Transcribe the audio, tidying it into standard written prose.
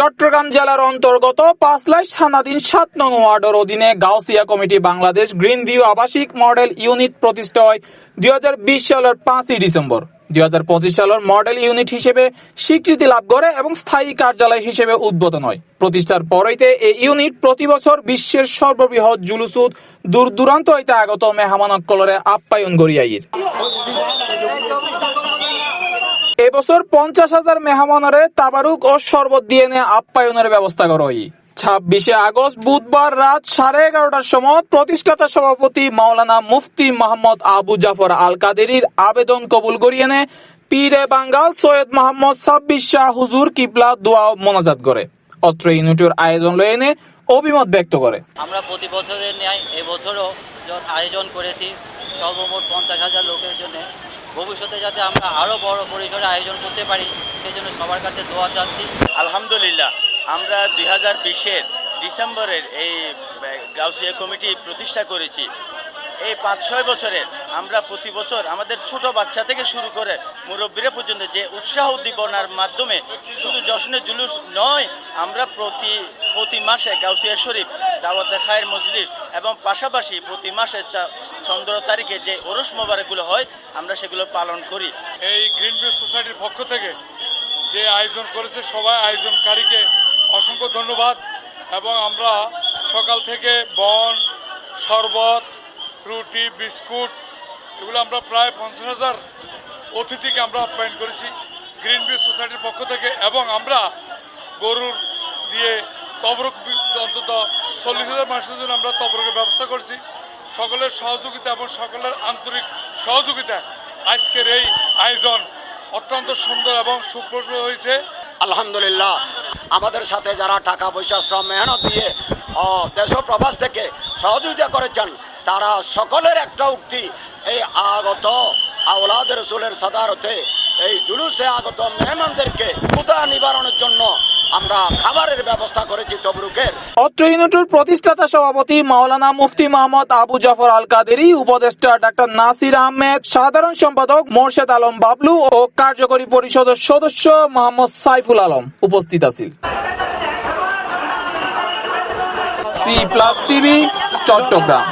চট্টগ্রাম জেলার অন্তর্গত পাঁচলাইশ থানাধীন ৭ নং ওয়ার্ডের অধীনে Gausia committee Bangladesh green view আবাসিক মডেল ইউনিট প্রতিষ্ঠা হয় ২০২০ সালের ৫ই ডিসেম্বর। ২০২৫ সালের মডেল ইউনিট হিসেবে স্বীকৃতি লাভ করে এবং স্থায়ী কার্যালয় হিসেবে উদ্বোধন হয়। প্রতিষ্ঠার পরইতে এই ইউনিট প্রতি বছর বিশ্বের সর্ববৃহৎ জুলুসুদ দূর দূরান্ত হইতে আগত মেহমানসকলরে আপ্যায়ন করিয়াইর। এবছর ৫০,০০০ মেহমানরে তাবারুক ও শরবত দিয়ে আপ্যায়নের ব্যবস্থা করা হয়। ২৬শে আগস্ট বুধবার রাত 11:30টার সময় প্রতিষ্ঠাতা সভাপতি মাওলানা মুফতি মোহাম্মদ আবু জাফর আল কাদেরির আবেদন কবুল করিয়ে পীরে বাঙ্গাল সৈয়দ মোহাম্মদ সাব্বির শাহ হুজুর কিবলা দোয়া মোনাজাত করে অত্র ইউনিটের আয়োজন লয়ে অভিমত ব্যক্ত করে। আমরা প্রতি বছরের ন্যায় এবছরও আয়োজন করেছি সর্বমোট ৫০,০০০ লোকের জন্য। ভবিষ্যতে যাতে আমরা আরও বড় পরিসরে আয়োজন করতে পারি সেই জন্য সবার কাছে দোয়া চাচ্ছি। আলহামদুলিল্লাহ, আমরা ২০২০-এর ডিসেম্বরের এই গাউসিয়া কমিটি প্রতিষ্ঠা করেছি। এই ৫-৬ বছরের আমরা প্রতি বছর আমাদের ছোট বাচ্চা থেকে শুরু করে মুরব্বীরা পর্যন্ত যে উৎসাহ উদ্দীপনার মাধ্যমে শুধু জশ্নে জুলুস নয়, আমরা প্রতি মাসে গাউসিয়া শরীফ দাওয়াতে খায়ের মজলিস এবং পাশাপাশি প্রতি মাসে ১৫ তারিখে যে ওরস মোবারকগুলো হয় আমরা সেগুলো পালন করি। এই গ্রিন ভিউ সোসাইটির পক্ষ থেকে যে আয়োজন করেছে সবাই আয়োজনকারীকে অসংখ্য ধন্যবাদ। এবং আমরা সকাল থেকে বন, শরবত, রুটি, বিস্কুট এগুলো আমরা প্রায় ৫০,০০০ অতিথিকে আমরা আপ্যায়ন করেছি গ্রিন ভিউ সোসাইটির পক্ষ থেকে। এবং আমরা গরুর দিয়ে তবরক অন্তত ৪০,০০০ মানুষের জন্য আমরা তবরকের ব্যবস্থা করছি। সকলের সহযোগিতা এবং সকলের আন্তরিক সহযোগিতায় আজকের এই আয়োজন অত্যন্ত সুন্দর এবং সুপ্রসন্ন হয়েছে। আলহামদুলিল্লাহ, আমাদের সাথে যারা টাকা পয়সা শ্রম মেহনত দিয়ে দেশ প্রবাস থেকে সহযোগিতা করেছেন তারা সকলের একটা উক্তি, এই আগত আওলাদ রাসূলের সাদারতে এই জুলুসে আগত মেহমানদেরকে ক্ষুধা নিবারণের জন্য আমরা খাবারের ব্যবস্থা করেছি তবরুকের। অত্র ইউনিটের প্রতিষ্ঠাতা সভাপতি মাওলানা মুফতি মোহাম্মদ আবু জাফর আল কাদেরি, উপদেষ্টা ডাক্তার নাসির আহমেদ, সাধারণ সম্পাদক মোর্শেদ আলম বাবলু ও কার্যকরী পরিষদের সদস্য মোহাম্মদ সাইফুল আলম উপস্থিত আছেন। C+ TV Chittagong.